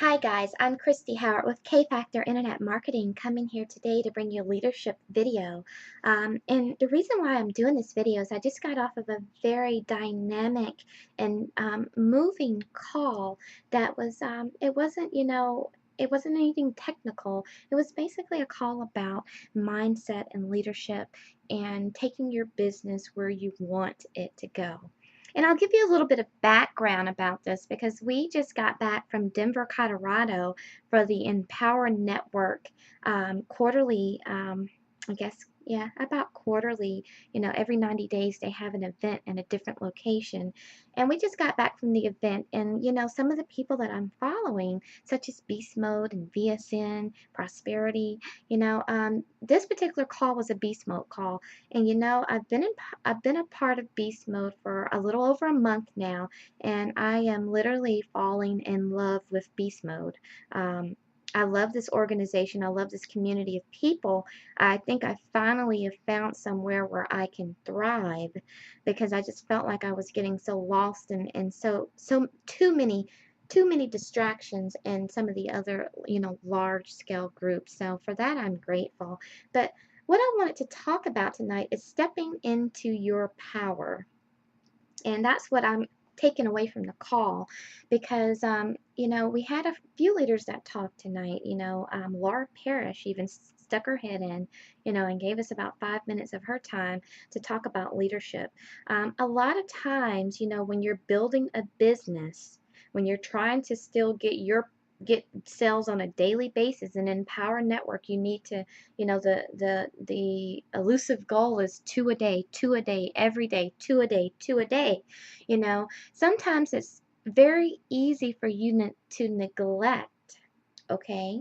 Hi guys, I'm Christy Howard with K Factor Internet Marketing coming here today to bring you a leadership video. And the reason why I'm doing this video is I just got off of a very dynamic and moving call that was, it wasn't anything technical. It was basically a call about mindset and leadership and taking your business where you want it to go. And I'll give you a little bit of background about this because we just got back from Denver, Colorado for the Empower Network quarterly, I guess, yeah, about quarterly, every 90 days they have an event in a different location. And we just got back from the event, and some of the people that I'm following, such as Beast Mode and VSN, Prosperity, this particular call was a Beast Mode call. And I've been a part of Beast Mode for a little over a month now, and I am literally falling in love with Beast Mode. I love this organization. I love this community of people. I think I finally have found somewhere where I can thrive because I just felt like I was getting so lost and so too many distractions and some of the other, large scale groups. So for that, I'm grateful. But what I wanted to talk about tonight is stepping into your power. And that's what I'm taking away from the call because, we had a few leaders that talked tonight. Laura Parrish even stuck her head in, and gave us about 5 minutes of her time to talk about leadership. A lot of times, when you're building a business, when you're trying to still get sales on a daily basis and in Power Network, you need to, the elusive goal is two a day, every day, two a day, two a day. Sometimes it's very easy for you to neglect, okay?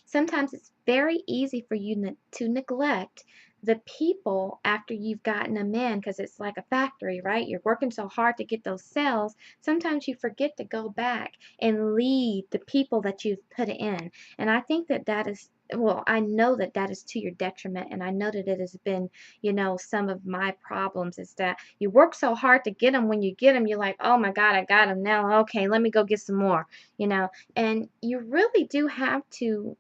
Sometimes it's very easy for you to neglect the people after you've gotten them in because it's like a factory, right? You're working so hard to get those sales. Sometimes you forget to go back and lead the people that you've put in. And I think that is, well, I know that is to your detriment. And I know that it has been, some of my problems is that you work so hard to get them. When you get them, you're like, oh my God, I got them now. Okay, let me go get some more, and you really do have to,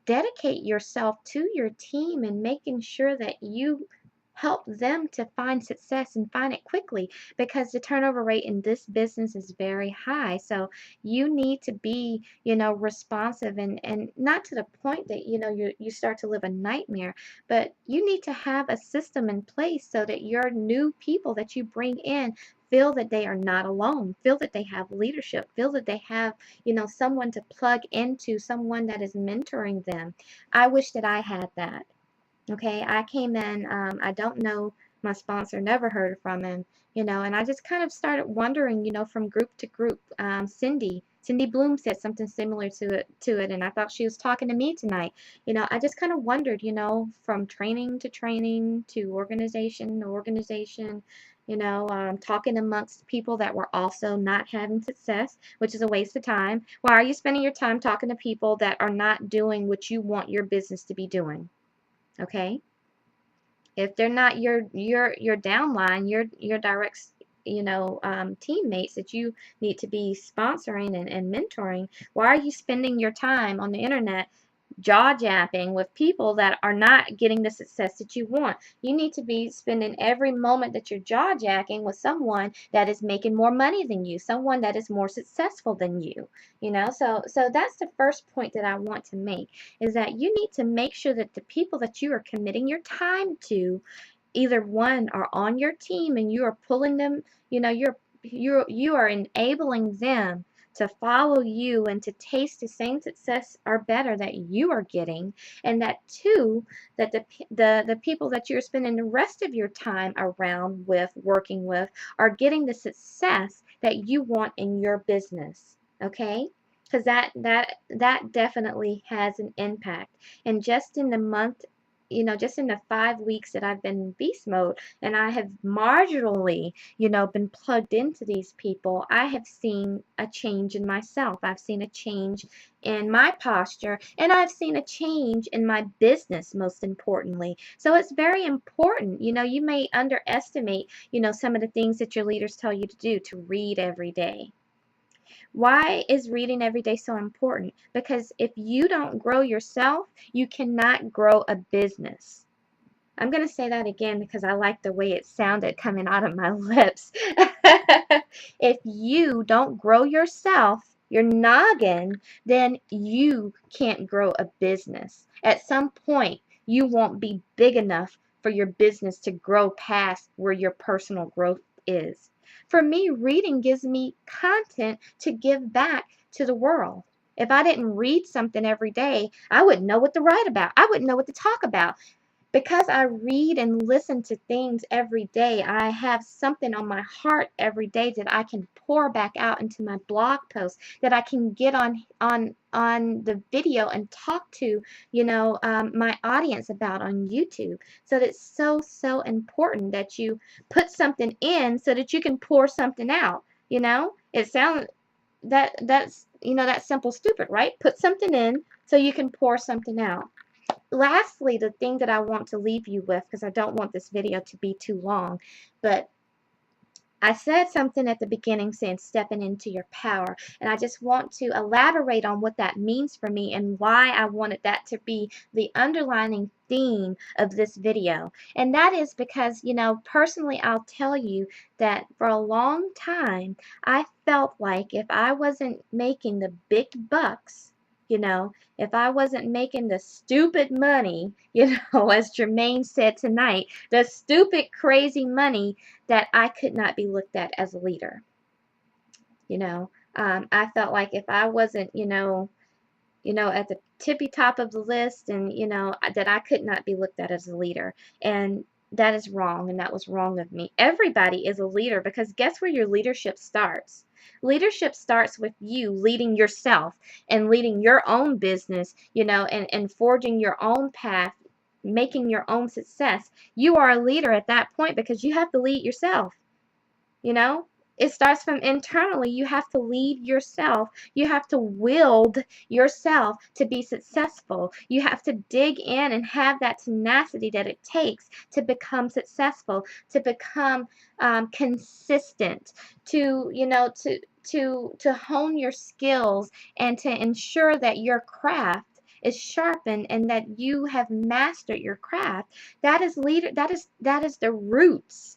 dedicate yourself to your team and making sure that you help them to find success and find it quickly because the turnover rate in this business is very high. So you need to be, responsive and not to the point that, you start to live a nightmare, but you need to have a system in place so that your new people that you bring in feel that they are not alone, feel that they have leadership, feel that they have, someone to plug into, someone that is mentoring them. I wish that I had that. Okay, I came in, I don't know my sponsor, never heard from him, and I just kind of started wondering, from group to group. Cindy Bloom said something similar to it, and I thought she was talking to me tonight. I just kind of wondered, from training to organization to organization, talking amongst people that were also not having success, which is a waste of time. Why are you spending your time talking to people that are not doing what you want your business to be doing? Okay, if they're not your downline, your direct, teammates that you need to be sponsoring and mentoring, why are you spending your time on the internet jaw japping with people that are not getting the success that you want? You need to be spending every moment that you're jaw jacking with someone that is making more money than you, someone that is more successful than you. So that's the first point that I want to make, is that you need to make sure that the people that you are committing your time to, either one, are on your team and you are pulling them, you are enabling them to follow you and to taste the same success or better that you are getting, and that two, that the people that you're spending the rest of your time around with, working with, are getting the success that you want in your business. Okay, because that definitely has an impact. And just in the month, just in the 5 weeks that I've been in beast mode, and I have marginally, been plugged into these people, I have seen a change in myself. I've seen a change in my posture, and I've seen a change in my business, most importantly. So it's very important. You may underestimate, some of the things that your leaders tell you to do, to read every day. Why is reading every day so important? Because if you don't grow yourself, you cannot grow a business. I'm going to say that again because I like the way it sounded coming out of my lips. If you don't grow yourself, your noggin, then you can't grow a business. At some point, you won't be big enough for your business to grow past where your personal growth is. For me, reading gives me content to give back to the world. If I didn't read something every day, I wouldn't know what to write about. I wouldn't know what to talk about. Because I read and listen to things every day, I have something on my heart every day that I can pour back out into my blog posts, that I can get on the video and talk to, my audience about on YouTube. So it's so important that you put something in so that you can pour something out. It sounds that's simple stupid, right? Put something in so you can pour something out. Lastly, the thing that I want to leave you with, because I don't want this video to be too long, but I said something at the beginning saying stepping into your power, and I just want to elaborate on what that means for me and why I wanted that to be the underlining theme of this video. And that is because, personally, I'll tell you that for a long time, I felt like if I wasn't making the big bucks, if I wasn't making the stupid money, as Jermaine said tonight, the stupid, crazy money, that I could not be looked at as a leader. I felt like if I wasn't, at the tippy top of the list, and that I could not be looked at as a leader. And that is wrong, and that was wrong of me. Everybody is a leader, because guess where your leadership starts? Leadership starts with you leading yourself and leading your own business, and forging your own path, making your own success. You are a leader at that point because you have to lead yourself. You know, it starts from internally. You have to lead yourself. You have to wield yourself to be successful. You have to dig in and have that tenacity that it takes to become successful, to become consistent, to hone your skills, and to ensure that your craft is sharpened and that you have mastered your craft. That is leader. That is the roots.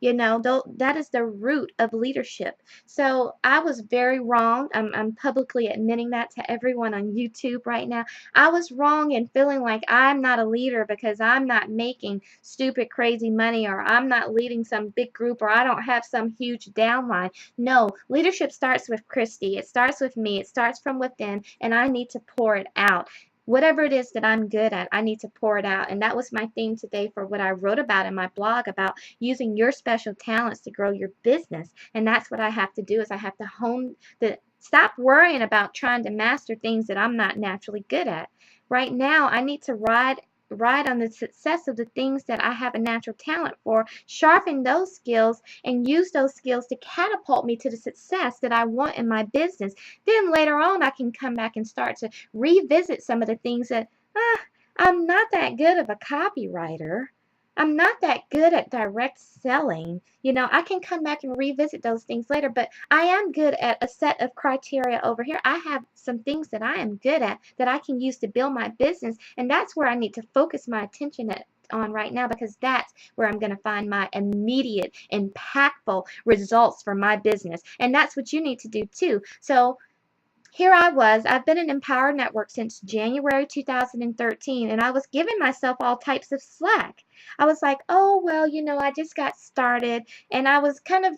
That is the root of leadership. So I was very wrong. I'm publicly admitting that to everyone on YouTube right now. I was wrong in feeling like I'm not a leader because I'm not making stupid, crazy money, or I'm not leading some big group, or I don't have some huge downline. No, leadership starts with Christy. It starts with me. It starts from within, and I need to pour it out. Whatever it is that I'm good at, I need to pour it out. And that was my theme today for what I wrote about in my blog about using your special talents to grow your business. And that's what I have to do, is I have to stop worrying about trying to master things that I'm not naturally good at. Right now, I need to ride on the success of the things that I have a natural talent for, sharpen those skills, and use those skills to catapult me to the success that I want in my business. Then later on, I can come back and start to revisit some of the things that, I'm not that good of a copywriter. I'm not that good at direct selling. I can come back and revisit those things later, but I am good at a set of criteria over here. I have some things that I am good at that I can use to build my business, and that's where I need to focus my attention on right now, because that's where I'm going to find my immediate, impactful results for my business. And that's what you need to do too. So here I was. I've been in Empower Network since January 2013, and I was giving myself all types of slack. I was like, oh, well, I just got started, and I was kind of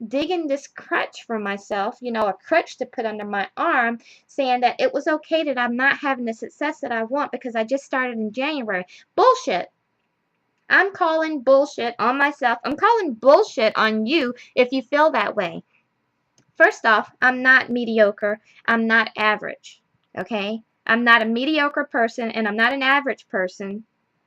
digging this crutch for myself, a crutch to put under my arm, saying that it was okay that I'm not having the success that I want because I just started in January. Bullshit. I'm calling bullshit on myself. I'm calling bullshit on you if you feel that way. First off, I'm not mediocre. I'm not average. Okay? I'm not a mediocre person, and I'm not an average person.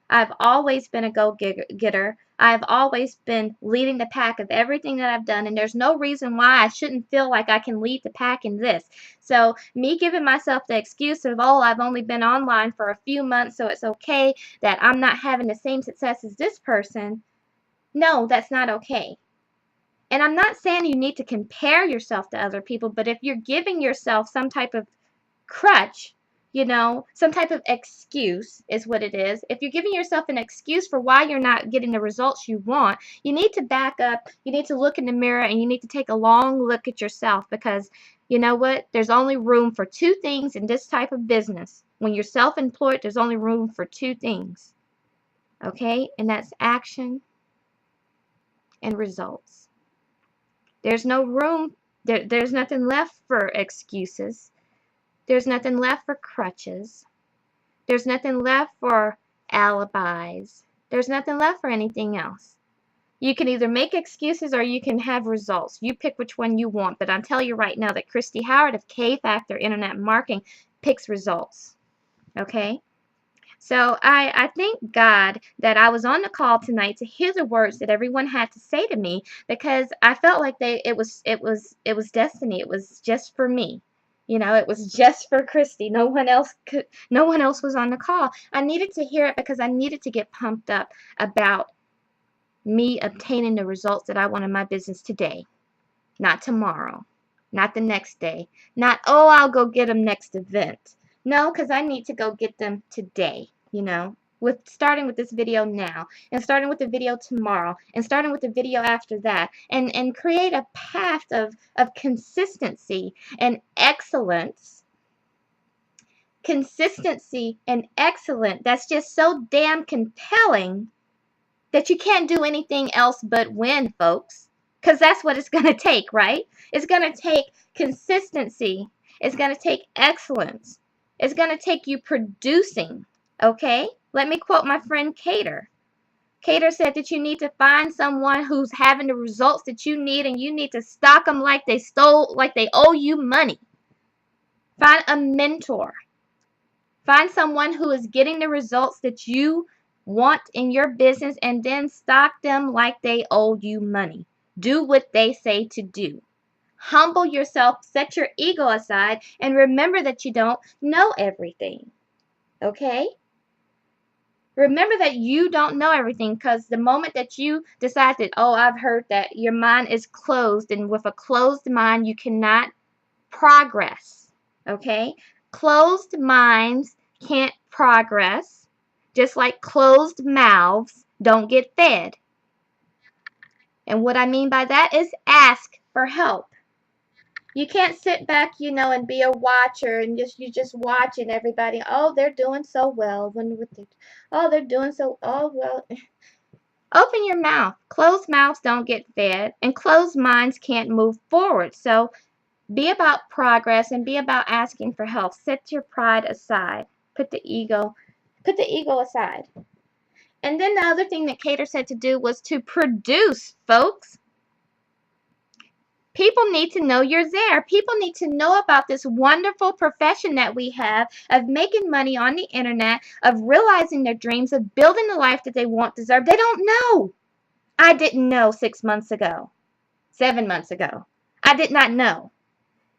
I've always been a go-getter. I've always been leading the pack of everything that I've done, and there's no reason why I shouldn't feel like I can lead the pack in this. So me giving myself the excuse of, oh, I've only been online for a few months, so it's okay that I'm not having the same success as this person. No, that's not okay. And I'm not saying you need to compare yourself to other people, but if you're giving yourself some type of crutch, some type of excuse is what it is. If you're giving yourself an excuse for why you're not getting the results you want, you need to back up, you need to look in the mirror, and you need to take a long look at yourself, because you know what? There's only room for two things in this type of business. When you're self-employed, there's only room for two things. Okay? And that's action and results. There's no room, there's nothing left for excuses. There's nothing left for crutches. There's nothing left for alibis. There's nothing left for anything else. You can either make excuses or you can have results. You pick which one you want. But I'm telling you right now that Christy Howard of K-Factor Internet Marketing picks results. Okay? So I thank God that I was on the call tonight to hear the words that everyone had to say to me, because I felt like it was destiny. It was just for me. It was just for Christy. No one else was on the call. I needed to hear it because I needed to get pumped up about me obtaining the results that I want in my business today, not tomorrow, not the next day, not, oh, I'll go get them next event. No, because I need to go get them today, with starting with this video now, and starting with the video tomorrow, and starting with the video after that, and create a path of consistency and excellence. Consistency and excellence that's just so damn compelling that you can't do anything else but win, folks. Because that's what it's going to take, right? It's going to take consistency. It's going to take excellence. It's going to take you producing, okay? Let me quote my friend Cater. Cater said that you need to find someone who's having the results that you need, and you need to stock them like they owe you money. Find a mentor. Find someone who is getting the results that you want in your business, and then stock them like they owe you money. Do what they say to do. Humble yourself, set your ego aside, and remember that you don't know everything. Okay? Remember that you don't know everything, because the moment that you decide that, oh, I've heard that your mind is closed, and with a closed mind, you cannot progress. Okay? Closed minds can't progress, just like closed mouths don't get fed. And what I mean by that is ask for help. You can't sit back, and be a watcher and you just watching everybody. Oh, they're doing so well. Oh, they're doing so. Oh, well. Open your mouth. Closed mouths don't get fed, and closed minds can't move forward. So be about progress and be about asking for help. Set your pride aside. Put the ego aside. And then the other thing that Cater said to do was to produce, folks. People need to know you're there. People need to know about this wonderful profession that we have of making money on the internet, of realizing their dreams, of building the life that they want, deserve. They don't know. I didn't know 6 months ago, 7 months ago. I did not know.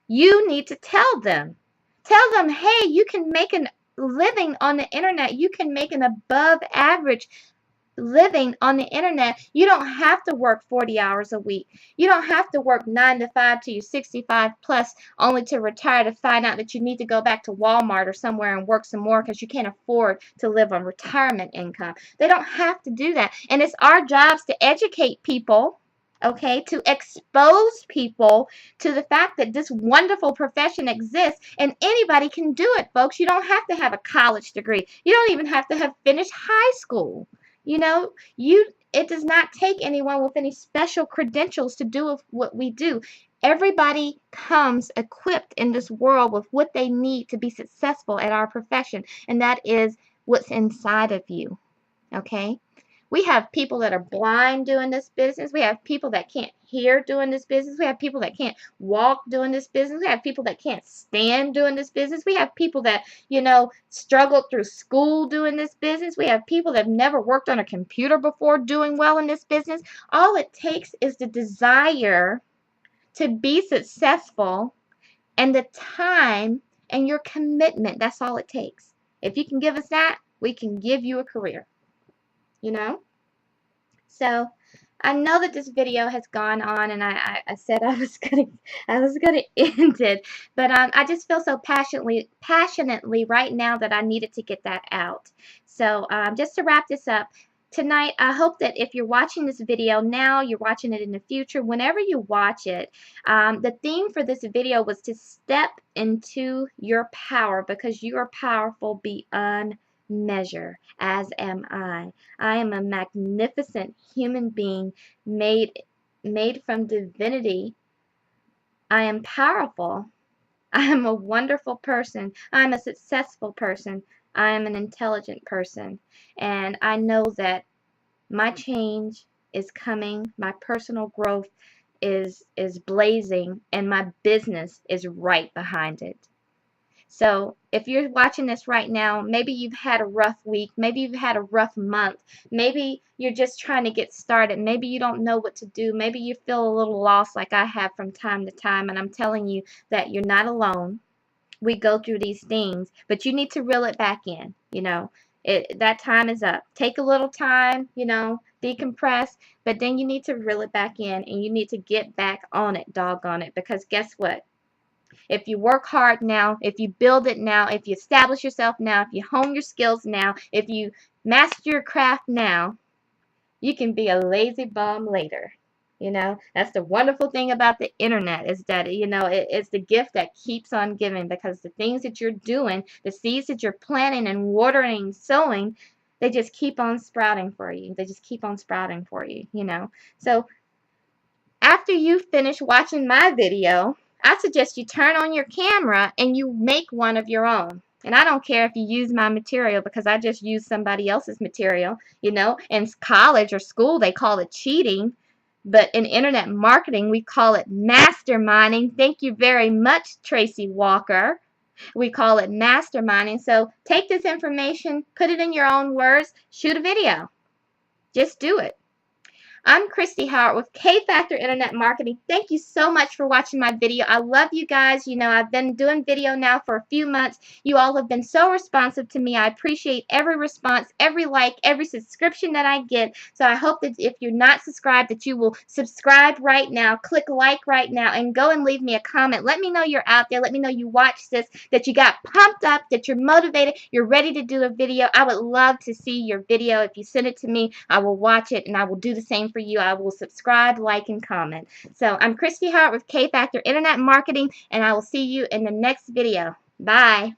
You need to tell them. Tell them, hey, you can make a living on the internet. You can make an above average living on the internet. You don't have to work 40 hours a week. You don't have to work 9 to 5 till you're 65 plus, only to retire to find out that you need to go back to Walmart or somewhere and work some more because you can't afford to live on retirement income. They don't have to do that. And it's our jobs to educate people, okay, to expose people to the fact that this wonderful profession exists, and anybody can do it, folks. You don't have to have a college degree. You don't even have to have finished high school. It does not take anyone with any special credentials to do what we do. Everybody comes equipped in this world with what they need to be successful at our profession, and that is what's inside of you, okay? We have people that are blind doing this business. We have people that can't hear doing this business. We have people that can't walk doing this business. We have people that can't stand doing this business. We have people that, struggled through school doing this business. We have people that have never worked on a computer before doing well in this business. All it takes is the desire to be successful and the time and your commitment. That's all it takes. If you can give us that, we can give you a career. So I know that this video has gone on, and I said I was gonna end it, but I just feel so passionately right now that I needed to get that out. So just to wrap this up tonight, I hope that if you're watching this video now, you're watching it in the future, whenever you watch it, the theme for this video was to step into your power, because you are powerful beyond measure, as am I. I am a magnificent human being made from divinity. I am powerful. I am a wonderful person. I am a successful person. I am an intelligent person. And I know that my change is coming. My personal growth is blazing, and my business is right behind it. So if you're watching this right now, maybe you've had a rough week, maybe you've had a rough month, maybe you're just trying to get started, maybe you don't know what to do, maybe you feel a little lost like I have from time to time, and I'm telling you that you're not alone. We go through these things, but you need to reel it back in, that time is up. Take a little time, decompress, but then you need to reel it back in, and you need to get back on it, doggone it, because guess what? If you work hard now, if you build it now, if you establish yourself now, if you hone your skills now, if you master your craft now, you can be a lazy bum later. That's the wonderful thing about the internet, is that, it's the gift that keeps on giving, because the things that you're doing, the seeds that you're planting and watering, sowing, they just keep on sprouting for you. They just keep on sprouting for you. So after you finish watching my video, I suggest you turn on your camera and you make one of your own. And I don't care if you use my material, because I just use somebody else's material. In college or school, they call it cheating. But in internet marketing, we call it masterminding. Thank you very much, Tracy Walker. We call it masterminding. So take this information, put it in your own words, shoot a video. Just do it. I'm Christy Howard with K-Factor Internet Marketing. Thank you so much for watching my video. I love you guys. I've been doing video now for a few months. You all have been so responsive to me. I appreciate every response, every like, every subscription that I get. So I hope that if you're not subscribed, that you will subscribe right now, click like right now, and go and leave me a comment. Let me know you're out there. Let me know you watched this, that you got pumped up, that you're motivated, you're ready to do a video. I would love to see your video. If you send it to me, I will watch it, and I will do the same for you. I will subscribe, like, and comment. So I'm Christy Hart with K-Factor Internet Marketing, and I will see you in the next video. Bye.